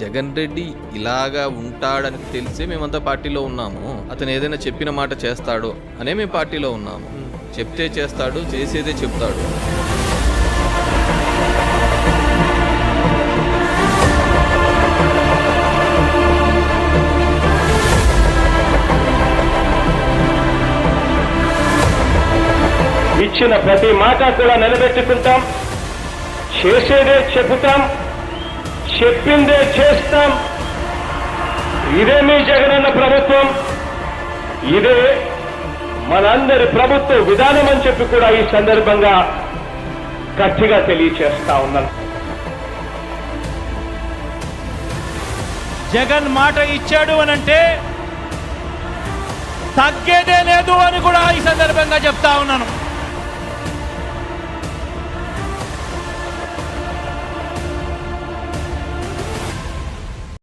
జగన్ రెడ్డి ఇలాగా ఉంటాడని తెలిసే మేమంతా పార్టీలో ఉన్నాము. అతను ఏదైనా చెప్పిన మాట చేస్తాడు అనే మేము పార్టీలో ఉన్నాము. చెప్తే చేస్తాడు, చేసేదే చెప్తాడు. ఇచ్చిన ప్రతి మాట కూడా నిలబెట్టుకుంటాం, చేసేదే చెబుతాం, చెప్పిందే చేస్తాం. ఇదే మీ జగనన్న ప్రభుత్వం, ఇదే మనందరి ప్రభుత్వ విధానం అని చెప్పి కూడా ఈ సందర్భంగా గట్టిగా తెలియచేస్తా ఉన్నాను. జగన్ మాట ఇచ్చాడు అనంటే తగ్గేదే లేదు అని కూడా ఈ సందర్భంగా చెప్తా ఉన్నాను.